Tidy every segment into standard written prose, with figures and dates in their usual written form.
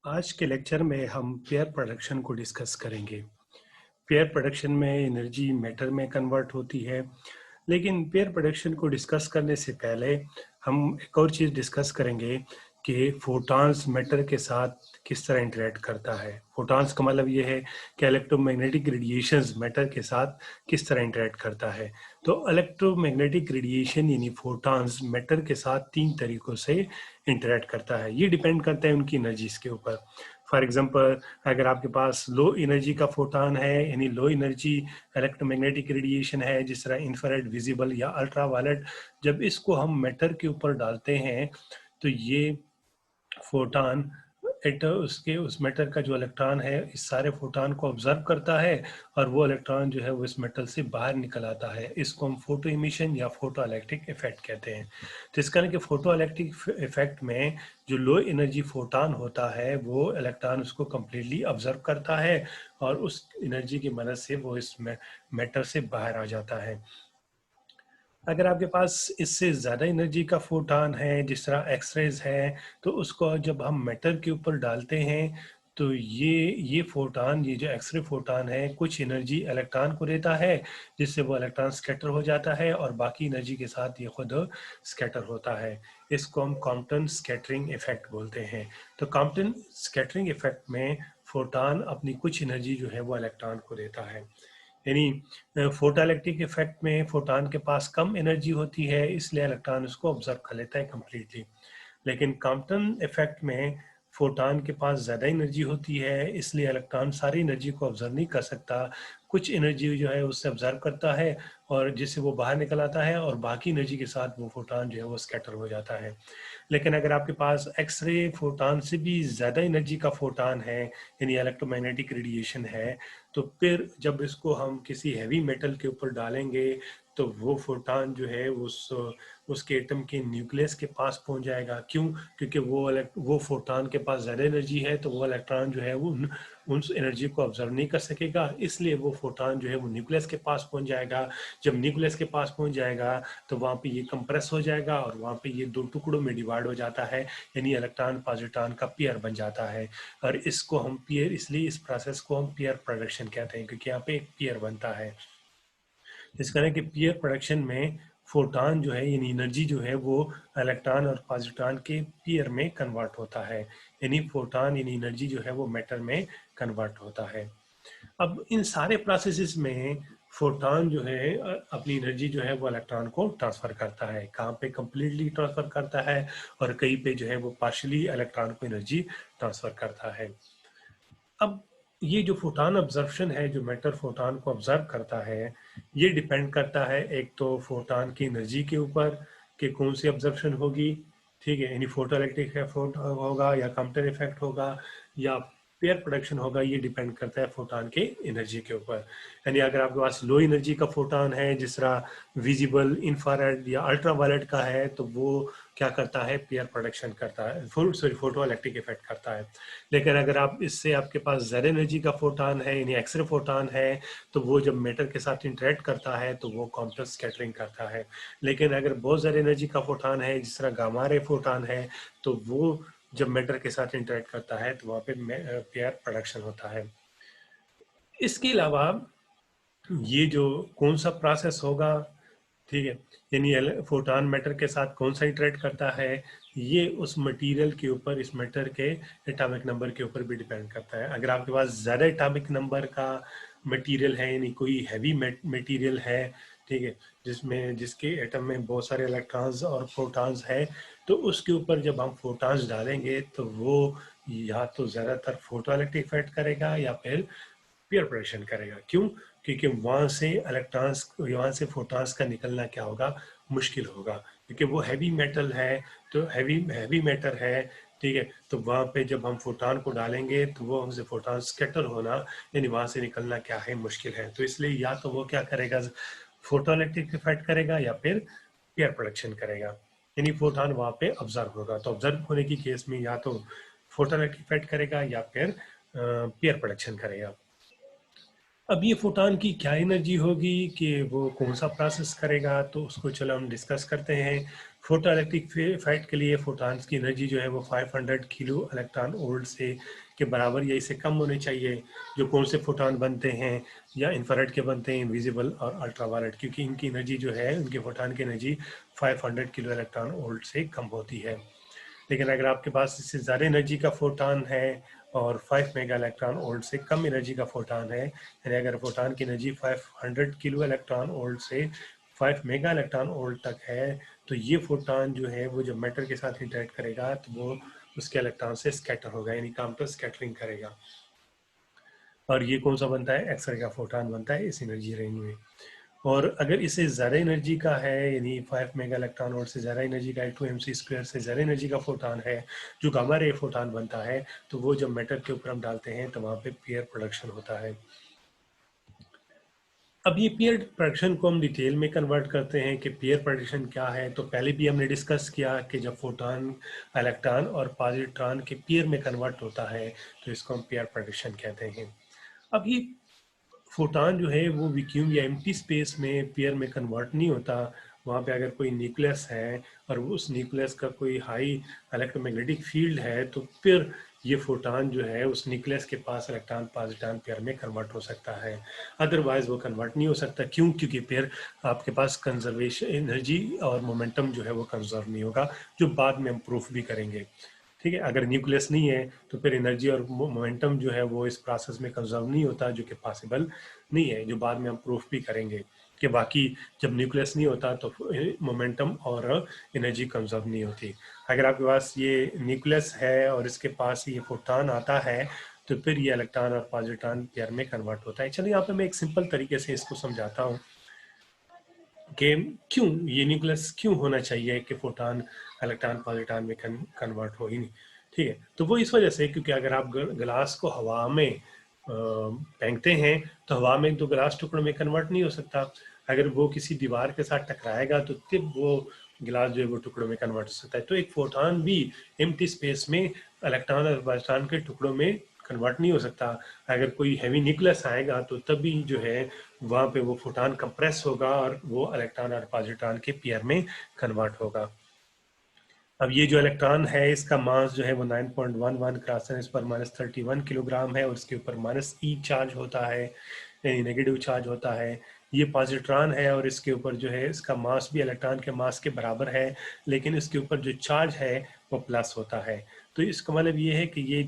आज के लेक्चर में हम पेयर प्रोडक्शन को डिस्कस करेंगे। पेयर प्रोडक्शन में एनर्जी मैटर में कन्वर्ट होती है, लेकिन पेयर प्रोडक्शन को डिस्कस करने से पहले हम एक और चीज़ डिस्कस करेंगे कि फोटॉन्स मैटर के साथ किस तरह इंटरेक्ट करता है। फोटॉन्स का मतलब ये है कि इलेक्ट्रोमैग्नेटिक रेडिएशंस मैटर के साथ किस तरह इंटरेक्ट करता है। तो इलेक्ट्रोमैग्नेटिक रेडिएशन यानी फोटॉन्स मैटर के साथ तीन तरीकों से इंटरेक्ट करता है। ये डिपेंड करता है उनकी एनर्जीज के ऊपर। फॉर एग्जांपल, अगर आपके पास लो एनर्जी का फोटॉन है यानी लो एनर्जी इलेक्ट्रोमैग्नेटिक रेडिएशन है, जिस तरह इंफ्रारेड, विजिबल या अल्ट्रावायलेट, जब इसको हम मैटर के ऊपर डालते हैं तो ये फोटॉन उसके उस मैटर का जो इलेक्ट्रॉन है इस सारे फोटॉन को ऑब्जर्व करता है और वो इलेक्ट्रॉन जो है वो इस मेटल से बाहर निकल आता है। इसको हम फोटो इमिशन या फोटो इलेक्ट्रिक इफेक्ट कहते हैं। तो इस कारण के फोटो इलेक्ट्रिक इफेक्ट में जो लो एनर्जी फोटॉन होता है वो इलेक्ट्रॉन उसको कम्प्लीटली ऑब्जर्व करता है और उस एनर्जी की मदद से वो इस मैटर से बाहर आ जाता है। अगर आपके पास इससे ज़्यादा एनर्जी का फोटॉन है, जिस तरह एक्सरेज है, तो उसको जब हम मैटर के ऊपर डालते हैं तो ये फोटॉन, ये जो एक्सरे फोटॉन है, कुछ एनर्जी इलेक्ट्रॉन को देता है, जिससे वो इलेक्ट्रॉन स्कैटर हो जाता है और बाकी एनर्जी के साथ ये खुद स्कैटर होता है। इसको हम कॉम्पटन स्कैटरिंग इफेक्ट बोलते हैं। तो कॉम्पटन स्कैटरिंग इफेक्ट में फोटॉन अपनी कुछ एनर्जी जो है वो इलेक्ट्रॉन को देता है। यानी फोटो इलेक्ट्रिक इफेक्ट में फोटॉन के पास कम एनर्जी होती है, इसलिए इलेक्ट्रॉन उसको ऑब्जर्व कर लेता है कम्प्लीटली। लेकिन कॉम्पटन इफेक्ट में फोटॉन के पास ज़्यादा एनर्जी होती है, इसलिए इलेक्ट्रॉन सारी एनर्जी को ऑब्जर्व नहीं कर सकता। कुछ एनर्जी जो है उससे ऑब्जर्व करता है और जिससे वो बाहर निकल आता है और बाकी एनर्जी के साथ वो फोटॉन जो है वो स्कैटर हो जाता है। लेकिन अगर आपके पास एक्सरे फोटॉन से भी ज़्यादा एनर्जी का फोटॉन है यानी इलेक्ट्रोमैग्नेटिक रेडिएशन है, तो फिर जब इसको हम किसी हैवी मेटल के ऊपर डालेंगे तो वो फोटॉन जो है उसके एटम के न्यूक्लियस के पास पहुंच जाएगा। क्यों? क्योंकि वो फोटॉन के पास ज़्यादा एनर्जी है, तो वो इलेक्ट्रॉन जो है वो उन एनर्जी को ऑब्जर्व नहीं कर सकेगा, इसलिए वो फोटॉन जो है वो न्यूक्लियस के पास पहुंच जाएगा। जब न्यूक्लियस के पास पहुंच जाएगा तो वहाँ पे ये कंप्रेस हो जाएगा और वहाँ पे ये दो टुकड़ों में डिवाइड हो जाता है, यानी इलेक्ट्रॉन पॉजिट्रॉन का पेयर बन जाता है। और इसको हम पेयर, इसलिए इस प्रोसेस को हम पेयर प्रोडक्शन कहते हैं, क्योंकि यहाँ पे एक पेयर बनता है। इस तरह के पेयर प्रोडक्शन में फोटॉन जो है यानी एनर्जी जो है वो इलेक्ट्रॉन और पॉजिट्रॉन के पेयर में कन्वर्ट होता है, यानी फोटॉन यानी एनर्जी जो है वो मैटर में कन्वर्ट होता है। अब इन सारे प्रोसेसेस में फोटॉन जो है अपनी एनर्जी जो है वो इलेक्ट्रॉन को ट्रांसफर करता है। कहाँ पे कंप्लीटली ट्रांसफर करता है और कहीं पे जो है वो पार्शियली इलेक्ट्रॉन को एनर्जी ट्रांसफर करता है। अब ये जो फोटॉन ऑब्जर्प्शन है, जो मैटर फोटॉन को ऑब्जर्व करता है, ये डिपेंड करता है एक तो फोटॉन की एनर्जी के ऊपर कि कौन सी ऑब्जर्प्शन होगी। ठीक है, यानी फोटो इलेक्ट्रिक इफेक्ट होगा या कॉम्पटन इफेक्ट होगा या पेयर प्रोडक्शन होगा, ये डिपेंड करता है फोटॉन के एनर्जी के ऊपर। यानी अगर आपके पास लो एनर्जी का फोटॉन है, जिस तरह विजिबल, इंफ्रारेड या अल्ट्रावायलेट का है, तो वो क्या करता है, पेयर प्रोडक्शन करता है, फोटो इलेक्ट्रिक इफेक्ट करता है। लेकिन अगर आप इससे आपके पास ज़्यादा एनर्जी का फोटॉन है यानी एक्सरे फोटॉन है, तो वो जब मैटर के साथ इंटरेक्ट करता है तो वो कॉम्प्लेक्स स्कैटरिंग करता है। लेकिन अगर बहुत ज़्यादा एनर्जी का फोटॉन है, जिस तरह गामा रे फोटॉन है, तो वो जब मैटर के साथ इंटरेक्ट करता है तो वहाँ पे पेयर प्रोडक्शन होता है। इसके अलावा ये जो कौन सा प्रोसेस होगा, ठीक है, यानी फोटॉन मैटर के साथ कौन सा इंटरेक्ट करता है, ये उस मटेरियल के ऊपर, इस मैटर के एटॉमिक नंबर के ऊपर भी डिपेंड करता है। अगर आपके पास ज़्यादा एटॉमिक नंबर का मटेरियल है यानी कोई हैवी मटेरियल है, ठीक है, जिसके एटम में बहुत सारे इलेक्ट्रॉन्स और प्रोटॉन्स है, तो उसके ऊपर जब हम फोटॉन्स डालेंगे तो वो या तो ज़्यादातर फोटो इलेक्ट्रिक इफेक्ट करेगा या फिर पेयर प्रोडक्शन करेगा। क्यों? क्योंकि वहाँ से इलेक्ट्रॉन्स, वहाँ से फोटॉन्स का निकलना क्या होगा, मुश्किल होगा, क्योंकि वो हैवी मेटल है, तो हैवी हैवी मैटर है। ठीक है, तो वहाँ पे जब हम फोटॉन को डालेंगे तो वो हमसे फोटॉन स्कैटर होना यानी वहाँ से निकलना क्या है, मुश्किल है। तो इसलिए या तो वो क्या करेगा, फोटो इलेक्ट्रिक इफेक्ट करेगा या फिर पेयर प्रोडक्शन करेगा, यानी फोटॉन वहाँ पे ऑब्जर्व होगा। तो ऑब्जर्व होने की केस में या तो फोटो इलेक्ट्रिक इफेक्ट करेगा या फिर पेयर प्रोडक्शन करेगा। अब ये फोटॉन की क्या एनर्जी होगी कि वो कौन सा प्रोसेस करेगा, तो उसको चलो हम डिस्कस करते हैं। फोटो इलेक्ट्रिक इफेक्ट के लिए फोटॉन्स की एनर्जी जो है वो 500 किलो इलेक्ट्रॉन वोल्ट से के बराबर या इससे कम होनी चाहिए। जो कौन से फोटॉन बनते हैं या इंफ्रारेड के बनते हैं, इनविजिबल और अल्ट्रावायलेट, क्योंकि इनकी एनर्जी जो है, उनके फोटॉन की एनर्जी 500 किलो इलेक्ट्रॉन वोल्ट से कम होती है। लेकिन अगर आपके पास इससे ज़्यादा एनर्जी का फोटॉन है और 5 मेगा इलेक्ट्रॉन वोल्ट से कम एनर्जी का फोटॉन है, यानी अगर फोटॉन की एनर्जी 500 किलो इलेक्ट्रॉन वोल्ट से 5 मेगा इलेक्ट्रॉन वोल्ट तक है, तो ये फोटॉन जो है वो जब मैटर के साथ इंटरेक्ट करेगा तो वो उसके इलेक्ट्रॉन से स्कैटर होगा, यानी काउंटर स्कैटरिंग करेगा। और ये कौन सा बनता है? एक्सरे का फोटॉन बनता है इस एनर्जी रेंज में। और अगर इससे ज़्यादा एनर्जी का है, यानी 5 मेगा इलेक्ट्रॉन वोल्ट से ज़्यादा एनर्जी का है, 2mc² से ज़्यादा एनर्जी का फोटॉन है, जो गामा रे फोटॉन बनता है, तो वो जब मैटर के ऊपर हम डालते हैं तो वहाँ पे पेयर प्रोडक्शन होता है। अब ये पेयर प्रोडक्शन को हम डिटेल में कन्वर्ट करते हैं कि पेयर प्रोडक्शन क्या है। तो पहले भी हमने डिस्कस किया कि जब फोटॉन इलेक्ट्रॉन और पॉजिट्रॉन के पेयर में कन्वर्ट होता है तो इसको हम पेयर प्रोडक्शन कहते हैं। अब ये फोटॉन जो है वो वैक्यूम या एम्प्टी स्पेस में पेयर में कन्वर्ट नहीं होता। वहाँ पे अगर कोई न्यूक्लियस है और उस न्यूक्लियस का कोई हाई इलेक्ट्रोमैग्नेटिक फील्ड है तो फिर ये फोटॉन जो है उस न्यूक्लियस के पास इलेक्ट्रॉन पॉजिट्रॉन पेयर में कन्वर्ट हो सकता है। अदरवाइज वो कन्वर्ट नहीं हो सकता। क्यों? क्योंकि पेयर आपके पास कंजर्वेशन एनर्जी और मोमेंटम जो है वो कंजर्व नहीं होगा, जो बाद में हम प्रूफ भी करेंगे। ठीक है, अगर न्यूक्लियस नहीं है तो फिर एनर्जी और मोमेंटम जो है वो इस प्रोसेस में कंजर्व नहीं होता, जो कि पॉसिबल नहीं है, जो बाद में हम प्रूफ भी करेंगे कि बाकी जब न्यूक्लियस नहीं होता तो मोमेंटम और एनर्जी कंजर्व नहीं होती। अगर आपके पास ये न्यूक्लियस है और इसके पास ये फोटॉन आता है तो फिर ये इलेक्ट्रॉन और पॉजिट्रॉन पेयर में कन्वर्ट होता है। चलिए यहाँ पे मैं एक सिंपल तरीके से इसको समझाता हूँ कि क्यों ये न्यूक्लियस क्यों होना चाहिए कि फोटॉन इलेक्ट्रॉन पॉजिट्रॉन में कन्वर्ट हो ही नहीं। ठीक है, तो वो इस वजह से क्योंकि अगर आप ग्लास को हवा में फेंकते हैं तो हवा में तो ग्लास टुकड़ों में कन्वर्ट नहीं हो सकता। अगर वो किसी दीवार के साथ टकराएगा तो तब वो गिलास जो है वो टुकड़ों में कन्वर्ट हो सकता है। तो एक फोटॉन भी एम्प्टी स्पेस में इलेक्ट्रॉन और पॉजिट्रॉन के टुकड़ों में कन्वर्ट नहीं हो सकता। अगर कोई हैवी न्यूक्लियस आएगा तो तभी जो है वहाँ पे वो फोटॉन कंप्रेस होगा और वो इलेक्ट्रॉन और पॉजिट्रॉन के पेयर में कन्वर्ट होगा। अब ये जो इलेक्ट्रॉन है इसका मास जो है वो 9.11 × 10⁻³ किलोग्राम है और इसके ऊपर -e चार्ज होता है, यानी नेगेटिव चार्ज होता है। ये पॉजिट्रॉन है और इसके ऊपर जो है इसका मास भी इलेक्ट्रॉन के मास के बराबर है, लेकिन इसके ऊपर जो चार्ज है वो प्लस होता है। तो इसका मतलब ये है कि ये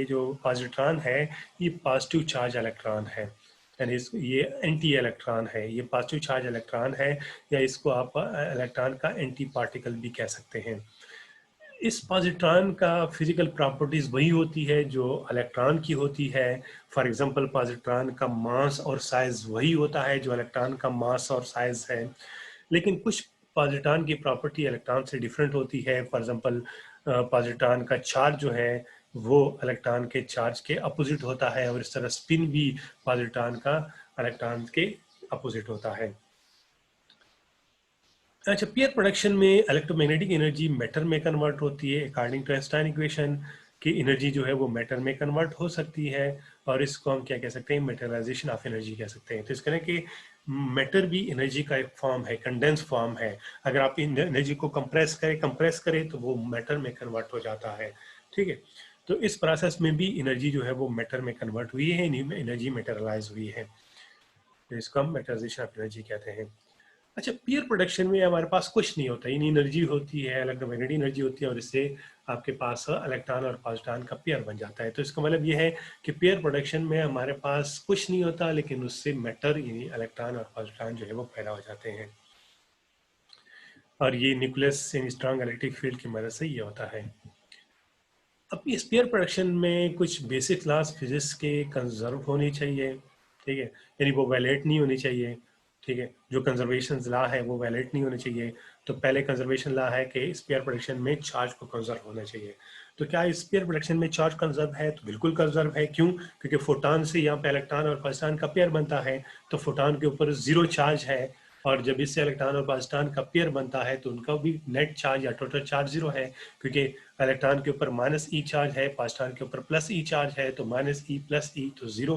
जो पॉजिट्रॉन है ये पॉजिटिव चार्ज इलेक्ट्रॉन है, यानी ये एंटी इलेक्ट्रॉन है, ये पॉजिटिव चार्ज इलेक्ट्रॉन है, या इसको आप इलेक्ट्रॉन का एंटी पार्टिकल भी कह सकते हैं। इस पॉजिट्रॉन का फिजिकल प्रॉपर्टीज वही होती है जो इलेक्ट्रॉन की होती है। फॉर एग्जांपल पॉजिट्रॉन का मास और साइज वही होता है जो इलेक्ट्रॉन का मास और साइज है, लेकिन कुछ पॉजिट्रॉन की प्रॉपर्टी इलेक्ट्रॉन से डिफरेंट होती है। फॉर एग्जांपल पॉजिट्रॉन का चार्ज जो है वो इलेक्ट्रॉन के चार्ज के अपोजिट होता है और इस तरह स्पिन भी पॉजिट्रॉन का इलेक्ट्रॉन के अपोजिट होता है। अच्छा, पेयर प्रोडक्शन में इलेक्ट्रोमैग्नेटिक एनर्जी मैटर में कन्वर्ट होती है अकॉर्डिंग टू आइंस्टाइन इक्वेशन की एनर्जी जो है वो मैटर में कन्वर्ट हो सकती है, और इसको हम क्या कह सकते हैं? मैटराइजेशन ऑफ एनर्जी कह सकते हैं। तो इस तरह के मैटर भी एनर्जी का एक फॉर्म है, कंडेंस फॉर्म है। अगर आप एनर्जी को कंप्रेस करें तो वो मैटर में कन्वर्ट हो जाता है। ठीक है, तो इस प्रोसेस में भी एनर्जी जो है वो मैटर में कन्वर्ट हुई है, एनर्जी मैटरलाइज हुई है, तो इसको हम मैटराइजेशन ऑफ एनर्जी कहते हैं। अच्छा, पीयर प्रोडक्शन में हमारे पास कुछ नहीं होता, इन एनर्जी होती है, इलेक्ट्रोमैग्नेटिक एनर्जी होती है, और इससे आपके पास इलेक्ट्रॉन और पॉजिट्रॉन का पेयर बन जाता है। तो इसका मतलब ये है कि पेयर प्रोडक्शन में हमारे पास कुछ नहीं होता, लेकिन उससे मैटर यानी इलेक्ट्रॉन और पॉजिट्रॉन जो है वो पैदा हो जाते हैं, और ये न्यूक्लियस यानी स्ट्रॉन्ग इलेक्ट्रिक फील्ड की मदद से ये होता है। अब इस पेयर प्रोडक्शन में कुछ बेसिक लॉज फिजिक्स के कंजर्व होनी चाहिए। ठीक है, यानी वो वायलेट नहीं होनी चाहिए। ठीक है, जो कंजर्वेशन लॉ है वो वायलेट नहीं होने चाहिए। तो पहले कंजर्वेशन लॉ है कि स्पेयर प्रोडक्शन में चार्ज को कंजर्व होना चाहिए। तो क्या स्पेयर प्रोडक्शन में चार्ज कंजर्व है? तो बिल्कुल कंजर्व है। क्यों? क्योंकि फोटॉन से यहाँ पे इलेक्ट्रॉन और पॉजिट्रॉन का पेयर बनता है, तो फोटॉन के ऊपर 0 चार्ज है, और जब इससे इलेक्ट्रॉन और पॉजिट्रॉन का पेयर बनता है तो उनका भी नेट चार्ज या टोटल चार्ज 0 है, क्योंकि इलेक्ट्रॉन के ऊपर -e चार्ज है, पॉजिट्रॉन के ऊपर +e चार्ज है, तो -e + e तो 0।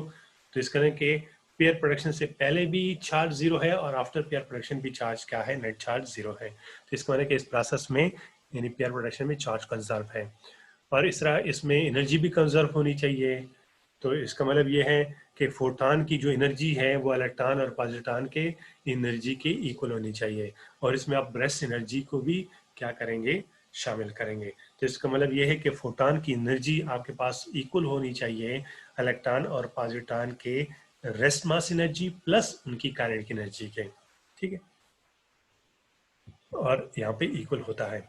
तो इस तरह के पेयर प्रोडक्शन से पहले भी चार्ज जीरो है और आफ्टर पेयर प्रोडक्शन भी चार्ज क्या है, नेट चार्ज जीरो है। तो इसका मतलब कि इस प्रोसेस में यानी पेयर प्रोडक्शन में चार्ज कंजर्व है और इस तरह इसमें एनर्जी भी कंजर्व होनी चाहिए। तो इसका मतलब ये है कि फोटॉन की जो एनर्जी है वो इलेक्ट्रॉन और पॉजिट्रॉन के एनर्जी के इक्वल होनी चाहिए और इसमें आप ब्रेस्ट एनर्जी को भी क्या करेंगे, शामिल करेंगे। तो इसका मतलब ये है कि फोटॉन की एनर्जी आपके पास इक्वल होनी चाहिए इलेक्ट्रॉन और पॉजिट्रॉन के रेस्ट मास एनर्जी प्लस उनकी काइनेटिक एनर्जी के, ठीक है, और यहाँ पे इक्वल होता है।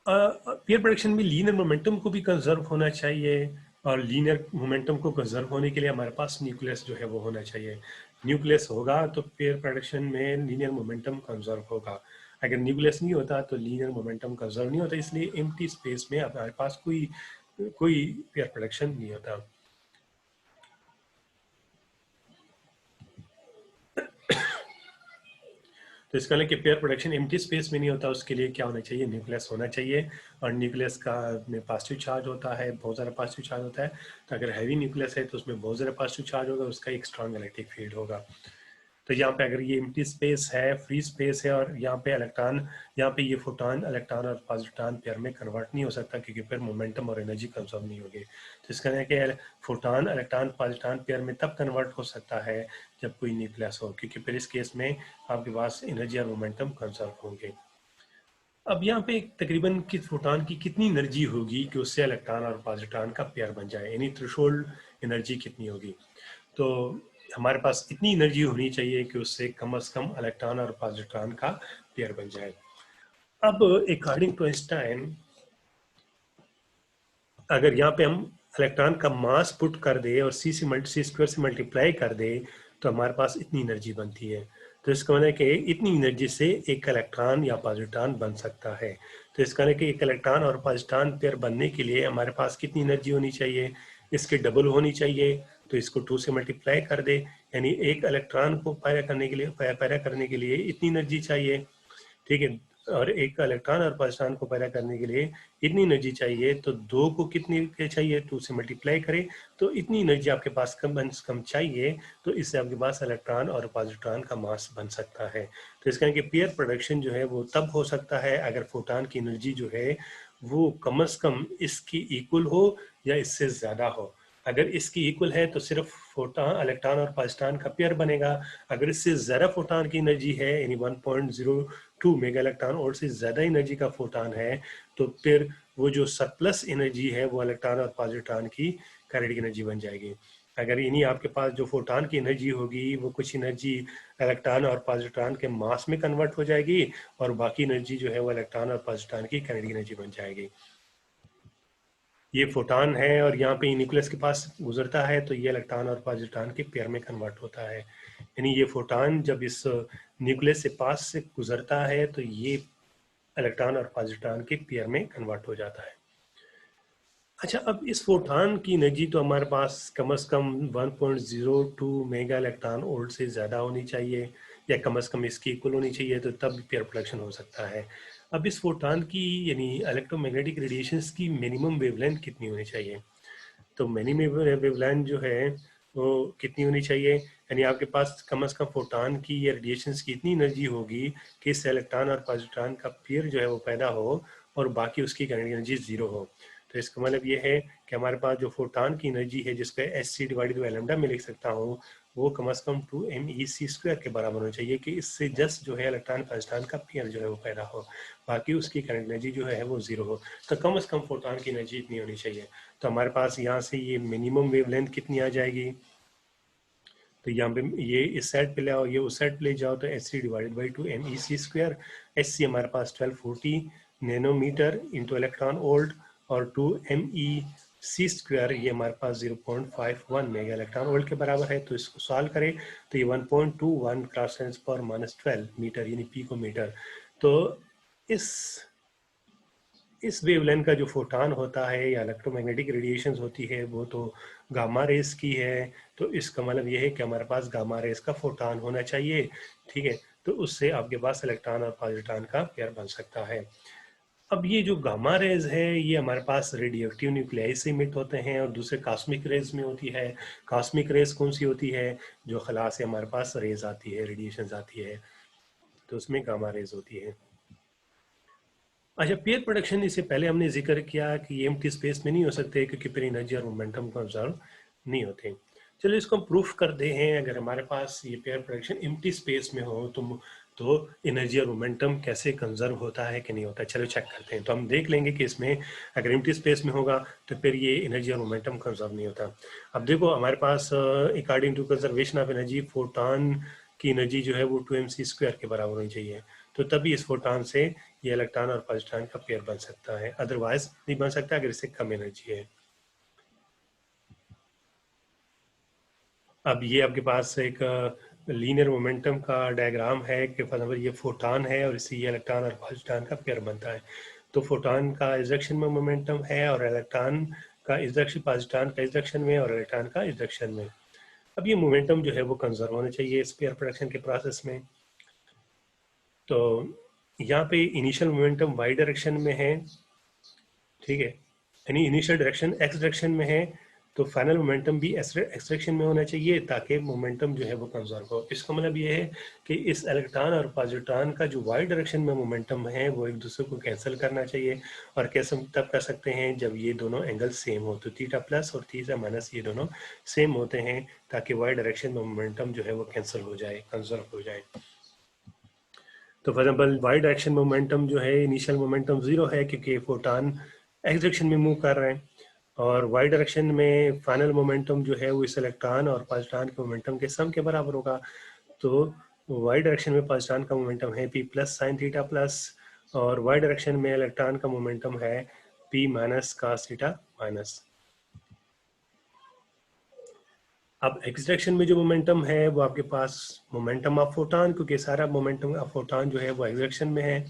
पेयर प्रोडक्शन में लीनियर मोमेंटम को भी कंजर्व होना चाहिए और लीनियर मोमेंटम को कंजर्व होने के लिए हमारे पास न्यूक्लियस जो है वो होना चाहिए। न्यूक्लियस होगा तो पेयर प्रोडक्शन में लीनियर मोमेंटम कंजर्व होगा। अगर न्यूक्लियस नहीं होता तो लीनियर मोमेंटम कंजर्व नहीं होता, इसलिए एम्प्टी स्पेस में हमारे पास कोई पेयर प्रोडक्शन नहीं होता। तो इसका मतलब कि पेयर प्रोडक्शन एम्प्टी स्पेस में नहीं होता, उसके लिए क्या होना चाहिए, न्यूक्लियस होना चाहिए और न्यूक्लियस का में पॉजिटिव चार्ज होता है, बहुत ज़्यादा पॉजिटिव चार्ज होता है। तो अगर हैवी न्यूक्लियस है तो उसमें बहुत ज़्यादा पॉजिटिव चार्ज होगा, उसका एक स्ट्रॉन्ग इलेक्ट्रिक फील्ड होगा। तो यहाँ पे अगर ये एम्प्टी स्पेस है, फ्री स्पेस है और यहाँ पे इलेक्ट्रॉन, यहाँ पे ये फोटॉन इलेक्ट्रॉन और पॉजिट्रॉन पेयर में कन्वर्ट नहीं हो सकता क्योंकि फिर मोमेंटम और एनर्जी कंजर्व नहीं होगी। तो इसका है कि फोटॉन इलेक्ट्रॉन पॉजिट्रॉन पेयर में तब कन्वर्ट हो सकता है जब कोई न्यूक्लियस हो, क्योंकि फिर इस केस में आपके पास एनर्जी और मोमेंटम कंजर्व होंगे। अब यहाँ पे तकरीबन किस फोटॉन की कितनी एनर्जी होगी कि उससे इलेक्ट्रॉन और पॉजिट्रॉन का पेयर बन जाए, यानी थ्रेशोल्ड एनर्जी कितनी होगी। तो हमारे पास इतनी एनर्जी होनी चाहिए कि उससे कम से कम इलेक्ट्रॉन और पॉजिट्रॉन का पेयर बन जाए। अब अकॉर्डिंग टू आइंस्टाइन, अगर यहाँ पे हम इलेक्ट्रॉन का मास पुट कर दे और सी स्क्वायर से मल्टीप्लाई कर दे तो हमारे पास इतनी एनर्जी बनती है। तो इसका मतलब है कि इतनी एनर्जी से एक इलेक्ट्रॉन या पॉजिट्रॉन बन सकता है। तो इसका मतलब कि एक इलेक्ट्रॉन और पॉजिट्रॉन पेयर बनने के लिए हमारे पास कितनी एनर्जी होनी चाहिए, इसके डबल होनी चाहिए। तो इसको 2 से मल्टीप्लाई कर दे, यानी एक इलेक्ट्रॉन को पैदा करने के लिए इतनी एनर्जी चाहिए, ठीक है, और एक इलेक्ट्रॉन और पॉजिट्रॉन को पैदा करने के लिए इतनी एनर्जी चाहिए। तो दो को कितनी के चाहिए, 2 से मल्टीप्लाई करें तो इतनी एनर्जी आपके पास कम चाहिए। तो इससे आपके पास इलेक्ट्रॉन और पॉजिट्रॉन का मास बन सकता है। तो इसका कि पेयर प्रोडक्शन जो है वो तब हो सकता है अगर फोटॉन की एनर्जी जो है वो कम से कम इसकी इक्वल हो या इससे ज़्यादा हो। अगर इसकी इक्वल है तो सिर्फ फोटॉन इलेक्ट्रॉन और पॉजिट्रॉन का पेयर बनेगा। अगर इससे ज़्यादा फोटॉन की एनर्जी है यानी 1.02 मेगा इलेक्ट्रॉन और से ज़्यादा एनर्जी का फोटॉन है तो फिर वो जो सरप्लस एनर्जी है वो इलेक्ट्रॉन और पॉजिट्रॉन की काइनेटिक एनर्जी बन जाएगी। अगर इन्हीं आपके पास जो फोटॉन की एनर्जी होगी वो कुछ एनर्जी इलेक्ट्रॉन और पॉजिट्रॉन के मास में कन्वर्ट हो जाएगी और बाकी एनर्जी जो है वो इलेक्ट्रॉन और पॉजिट्रॉन की काइनेटिक एनर्जी बन जाएगी। ये फोटॉन है और यहाँ पे न्यूक्लियस के पास गुजरता है तो ये इलेक्ट्रॉन और पॉजिट्रॉन के पेयर में कन्वर्ट होता है। यानी ये फोटॉन जब इस न्यूक्लियस से पास से गुजरता है तो ये इलेक्ट्रॉन और पॉजिट्रॉन के पेयर में कन्वर्ट हो जाता है। अच्छा, अब इस फोटॉन की एनर्जी तो हमारे पास से कम 1.02 मेगा इलेक्ट्रॉन वोल्ट से ज़्यादा होनी चाहिए या कम से कम इसकी इक्वल होनी चाहिए, तो तब पेयर प्रोडक्शन हो सकता है। अब इस फोटॉन की यानी इलेक्ट्रोमैग्नेटिक रेडिएशंस की मिनिमम वेवलेंथ कितनी होनी चाहिए। तो मिनिमम वेवलेंथ जो है वो कितनी होनी चाहिए, यानी आपके पास कम से कम फोटॉन की या रेडिएशंस की इतनी एनर्जी होगी कि इससे इलेक्ट्रॉन और पॉजिट्रॉन का पेयर जो है वो पैदा हो और बाकी उसकी काइनेटिक एनर्जी जीरो हो। तो इसका मतलब ये है कि हमारे पास जो फोटॉन की एनर्जी है जिसको H C divided by lambda में लिख सकता हूँ वो कम से कम 2 MEc² के बराबर होना चाहिए कि इससे जस्ट जो है इलेक्ट्रॉन पॉजिट्रॉन का पेयर जो है वो पैदा हो, बाकी उसकी काइनेटिक एनर्जी जो है वो जीरो हो। तो कम से कम फोटॉन की एनर्जी इतनी होनी चाहिए। तो हमारे पास यहाँ से ये मिनिमम वेवलेंथ कितनी आ जाएगी, तो यहाँ पे ये इस साइड पे ले आओ ये उस साइड पे ले जाओ तो Hc divided by 2 MEc²। Hc हमारे पास 1240 नैनोमीटर इंटू इलेक्ट्रॉन वोल्ट और 2 MEc² ये हमारे पास 0.51 मेगा इलेक्ट्रॉन वोल्ट के बराबर है। तो इसको सॉल्व करें तो ये 1.21 ×10⁻12 मीटर यानी पिकोमीटर। तो इस वेवलेंथ का जो फोटॉन होता है या इलेक्ट्रोमैग्नेटिक रेडिएशंस होती है वो तो गामा रेस की है। तो इसका मतलब ये है कि हमारे पास गामा रेस का फोटॉन होना चाहिए, ठीक है, तो उससे आपके पास इलेक्ट्रॉन और पॉजिट्रॉन का पेयर बन सकता है। अब ये जो गामा रेज है ये हमारे पास रेडियोएक्टिव न्यूक्लियाई से इमिट होते हैं और दूसरे कॉस्मिक रेज में होती है। कॉस्मिक रेज कौन सी होती है? जो खला से हमारे पास रेज आती है, रेडिएशन आती है, तो उसमें गामा रेज होती है। अच्छा, पेयर प्रोडक्शन इससे पहले हमने जिक्र किया कि ये एम्प्टी स्पेस में नहीं हो सकते क्योंकि फिर एनर्जी और मोमेंटम को ऑब्जर्व नहीं होते। चलो इसको हम प्रूफ करते हैं। अगर हमारे पास ये पेयर प्रोडक्शन एम्प्टी स्पेस में हो तो एनर्जी और मोमेंटम कैसे कंजर्व होता है कि नहीं होता, चलो चेक करते हैं। तो हम देख लेंगे कि इसमें अगर एम्प्टी स्पेस में होगा तो फिर ये एनर्जी और मोमेंटम कंजर्व नहीं होता। अब देखो हमारे पास according to conservation of energy photon की एनर्जी जो है वो 2mc² के बराबर होनी चाहिए। तो तभी इस फोटॉन से ये इलेक्ट्रॉन और पॉजिट्रॉन का पेयर बन सकता है, अदरवाइज नहीं बन सकता अगर इससे कम एनर्जी है। अब ये आपके पास एक लीनियर मोमेंटम का डायग्राम है कि फॉर एग्जाम्पल ये फोटॉन है और इससे ये इलेक्ट्रॉन और पॉजिट्रॉन का पेयर बनता है। तो फोटॉन का इस डायरेक्शन में मोमेंटम है और इलेक्ट्रॉन का इस डायरेक्शन, पॉजिट्रॉन का इस डायरेक्शन में और इलेक्ट्रॉन का इस डायरेक्शन में। अब ये मोमेंटम जो है वो कंजर्व होना चाहिए इस पेयर प्रोडक्शन के प्रोसेस में। तो यहाँ पे इनिशियल मोमेंटम वाई डायरेक्शन में है, ठीक है, यानी इनिशियल डायरेक्शन एक्स डायरेक्शन में है, तो फाइनल मोमेंटम भी एक्स डायरेक्शन में होना चाहिए ताकि मोमेंटम जो है वो कंजर्व हो। इसका मतलब ये है कि इस इलेक्ट्रॉन और पॉजिट्रॉन का जो वाई डायरेक्शन में मोमेंटम है वो एक दूसरे को कैंसिल करना चाहिए। और कैसे तब कर सकते हैं? जब ये दोनों एंगल सेम हो, तो थीटा प्लस और थीटा माइनस ये दोनों सेम होते हैं ताकि वाई डायरेक्शन में मोमेंटम जो है वो कैंसिल हो जाए, कंजर्व हो जाए। तो for example Y direction momentum जो है इनिशियल मोमेंटम 0 है क्योंकि फोटान एक्स डायरेक्शन में मूव कर रहे हैं, और वाई डायरेक्शन में फाइनल मोमेंटम जो है वो इस इलेक्ट्रॉन और पॉजिट्रॉन के मोमेंटम के सम के बराबर होगा। तो वाई डायरेक्शन में पॉजिट्रॉन का मोमेंटम है p plus sine theta plus, और वाई डायरेक्शन में इलेक्ट्रॉन का मोमेंटम है p minus cos theta minus. अब एक्स डायरेक्शन में जो मोमेंटम है वो आपके पास मोमेंटम ऑफ फोटॉन, क्योंकि सारा मोमेंटम ऑफ फोटॉन जो है वो एक्स डायरेक्शन में है,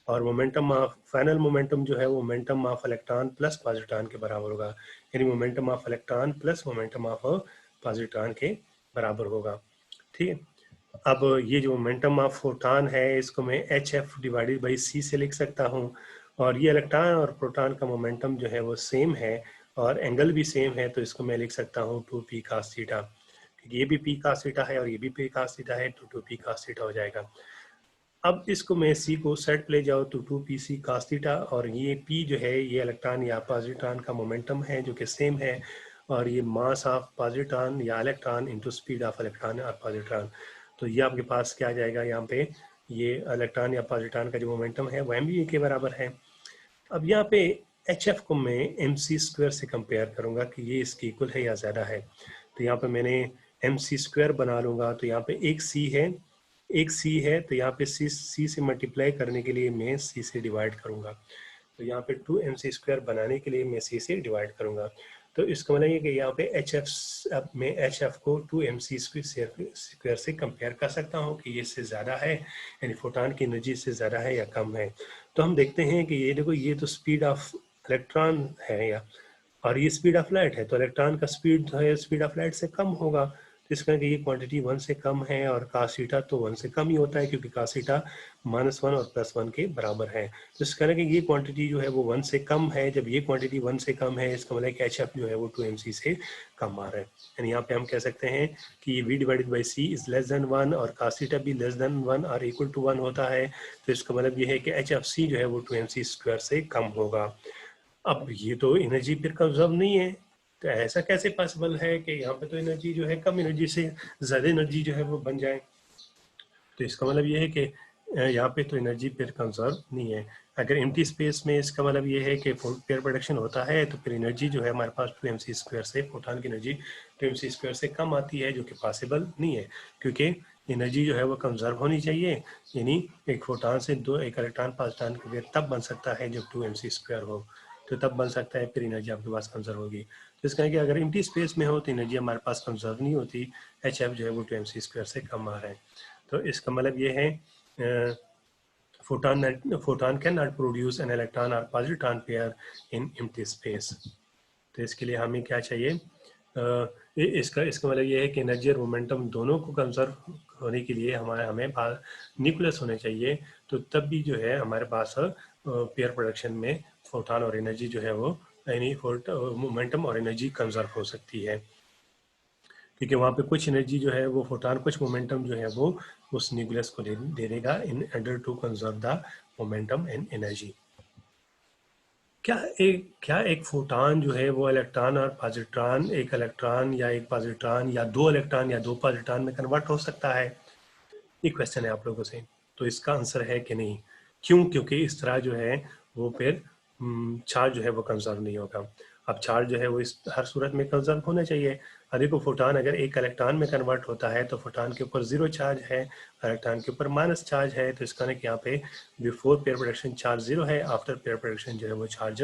और मोमेंटम ऑफ फाइनल मोमेंटम जो है वो momentum of electron plus positron के बराबर होगा, यानी momentum of electron plus momentum of positron के बराबर होगा। ठीक है, अब ये जो मोमेंटम ऑफ फोटॉन है इसको मैं एच एफ डिवाइडेड बाई सी से लिख सकता हूँ, और ये इलेक्ट्रॉन और प्रोटॉन का मोमेंटम जो है वो सेम है और एंगल भी सेम है, तो इसको मैं लिख सकता हूँ 2p cos थीटा, क्योंकि ये भी p cos थीटा है और ये भी p cos थीटा है, तो 2p cos थीटा हो जाएगा। अब इसको मैं c को सेट पे ले जाओ तो 2pc cos थीटा, और ये p जो है ये इलेक्ट्रॉन या पॉजिट्रॉन का मोमेंटम है जो कि सेम है, और ये मास ऑफ पॉजिट्रॉन या electron into speed of electron और पॉजिट्रॉन। तो ये आपके पास क्या आ जाएगा यहाँ पे, ये इलेक्ट्रॉन या पॉजिट्रॉन का जो मोमेंटम है वो mv के बराबर है। अब यहाँ पे एच एफ को मैं एम सी स्क्वायर से कंपेयर करूँगा कि ये इसके इक्वल है या ज़्यादा है। तो यहाँ पे मैंने एम सी स्क्वायर बना लूँगा, तो यहाँ पे एक सी है, एक सी है, तो यहाँ पे सी से मल्टीप्लाई करने के लिए मैं सी से डिवाइड करूँगा। तो यहाँ पे 2mc² बनाने के लिए मैं सी से डिवाइड करूँगा। तो इसका मतलब ये कि यहाँ पे एच एफ में एच एफ को 2mc² से कंपेयर कर सकता हूँ कि ये इससे ज़्यादा है, यानी फोटॉन की एनर्जी से ज़्यादा है या कम है। तो हम देखते हैं कि ये देखो, ये तो स्पीड ऑफ इलेक्ट्रॉन है या, और ये स्पीड ऑफ लाइट है, तो इलेक्ट्रॉन का स्पीड जो है स्पीड ऑफ लाइट से कम होगा। तो इस कारण की ये क्वांटिटी 1 से कम है, और cos थीटा तो 1 से कम ही होता है क्योंकि cos थीटा -1 और +1 के बराबर है। तो इस कारण की ये क्वांटिटी जो है वो 1 से कम है। जब ये क्वांटिटी 1 से कम है इसका मतलब एच एफ जो है वो 2mc से कम आ रहा है। यानी यहाँ पे हम कह सकते हैं कि v divided by C is less than 1 और cos थीटा भी लेस देन 1 और इक्वल टू 1 होता है। तो इसका मतलब ये है कि एच एफ सी जो है वो 2mc² से कम होगा। अब ये तो एनर्जी फिर कंजर्व नहीं है, तो ऐसा कैसे पॉसिबल है कि यहाँ पे तो एनर्जी जो है कम एनर्जी से ज़्यादा एनर्जी जो है वो बन जाए? तो इसका मतलब ये है कि यहाँ पे तो एनर्जी फिर कंजर्व नहीं है। अगर एम्प्टी स्पेस में इसका मतलब ये है कि पेयर प्रोडक्शन होता है तो फिर एनर्जी जो है हमारे पास 2mc² से, फोटॉन की एनर्जी 2mc² से कम आती है, जो कि पॉसिबल नहीं है, क्योंकि एनर्जी जो है वो कंजर्व होनी चाहिए। यानी एक फोटॉन से एक इलेक्ट्रॉन पॉजिट्रॉन का पेयर तब बन सकता है जब 2mc² हो, तो तब बन सकता है, फिर एनर्जी आपके पास कंजर्व होगी। तो इसका है कि अगर एम्प्टी स्पेस में हो तो एनर्जी हमारे पास कंजर्व नहीं होती, एच एफ जो है वो 2mc² से कम आ रहा है। तो इसका मतलब ये है photon cannot produce an electron or positron pair in empty space। तो इसके लिए हमें क्या चाहिए? इसका इसका मतलब ये है कि एनर्जी और मोमेंटम दोनों को कंजर्व होने के लिए हमें न्यूक्लियस होने चाहिए, तो तब भी जो है हमारे पास पेयर प्रोडक्शन में फोटॉन और एनर्जी जो है वो यानी मोमेंटम और एनर्जी कंजर्व हो सकती है, क्योंकि वहाँ पे कुछ एनर्जी जो है वो फोटॉन, कुछ मोमेंटम जो है वो उस न्यूक्लियस को दे देगा in order to conserve the momentum and energy. क्या एक फोटॉन जो है वो इलेक्ट्रॉन और पॉजिट्रॉन, एक इलेक्ट्रॉन या एक पॉजिट्रॉन या दो इलेक्ट्रॉन या दो पॉजिट्रॉन में कन्वर्ट हो सकता है? ये क्वेश्चन है आप लोगों से। तो इसका आंसर है कि नहीं। क्यों? क्योंकि इस तरह जो है वो फिर चार्ज जो है वो कंजर्व नहीं होगा। अब चार्ज जो है वो इस हर सूरत में कंजर्व होना चाहिए। देखो, फोटॉन अगर एक इलेक्ट्रॉन में कन्वर्ट होता है तो फोटॉन के ऊपर जीरो चार्ज है, इलेक्ट्रॉन के ऊपर माइनस चार्ज है, तो इसका यहाँ पे before pair production charge zero है, आफ्टर पेयर प्रोडक्शन जो है वो चार्ज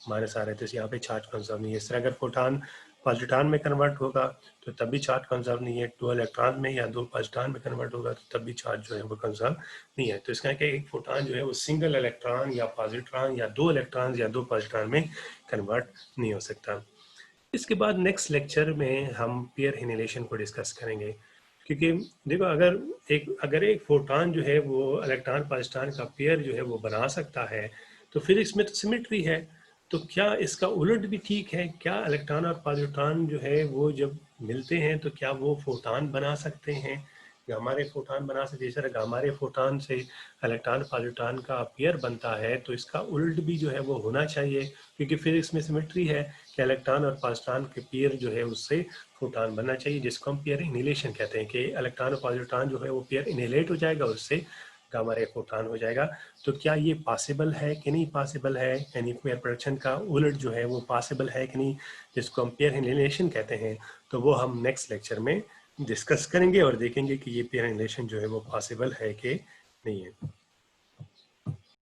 माइनस आ रहा है, तो यहाँ पे चार्ज कंजर्व नहीं है। इस तरह अगर फोटॉन पॉजिट्रॉन में कन्वर्ट होगा तो तब भी चार्ज कंजर्व नहीं है, दो इलेक्ट्रॉन में या दो पॉजिट्रॉन में कन्वर्ट होगा तो तब भी चार्ज जो है वो कंजर्व नहीं है। तो इसका कि एक फोटॉन जो है वो सिंगल इलेक्ट्रॉन या पॉजिट्रॉन या दो इलेक्ट्रॉन या दो पॉजिट्रॉन में कन्वर्ट नहीं हो सकता। इसके बाद नेक्स्ट लेक्चर में हम पेयर एनिहिलेशन को डिस्कस करेंगे, क्योंकि देखो अगर एक फोटॉन जो है वो इलेक्ट्रॉन पॉजिट्रॉन का पेयर जो है वो बना सकता है तो फिजिक्स में तो सिमेट्री है, तो क्या इसका उलट भी ठीक है? क्या इलेक्ट्रॉन और पॉजिट्रॉन जो है वो जब मिलते हैं तो क्या वो फोटॉन बना सकते हैं, गामा रे फोटॉन बना सकते हैं? जैसे गामा रे फोटॉन से इलेक्ट्रॉन पॉजिट्रॉन का पेयर बनता है तो इसका उल्ट भी जो है वो होना चाहिए, क्योंकि फिजिक्स में सिमेट्री है कि इलेक्ट्रॉन और पॉजिट्रॉन के पेयर जो है उससे फोटॉन बनना चाहिए, जिसको हम पेयर इनहेलेशन कहते हैं कि इलेक्ट्रॉन और पॉजिट्रॉन जो है वो पेयर इनहेलेट हो जाएगा, उससे गामा रे फोटॉन हो जाएगा। तो क्या ये पॉसिबल है कि नहीं पॉसिबल है, यानी पेयर प्रोडक्शन का उलट जो है वो पॉसिबल है कि नहीं, जिसको हम पेयर इनहेलेशन कहते हैं, तो वो हम नेक्स्ट लेक्चर में डिस्कस करेंगे और देखेंगे कि ये पेयर इनहेलेशन जो है वो पॉसिबल है कि नहीं है।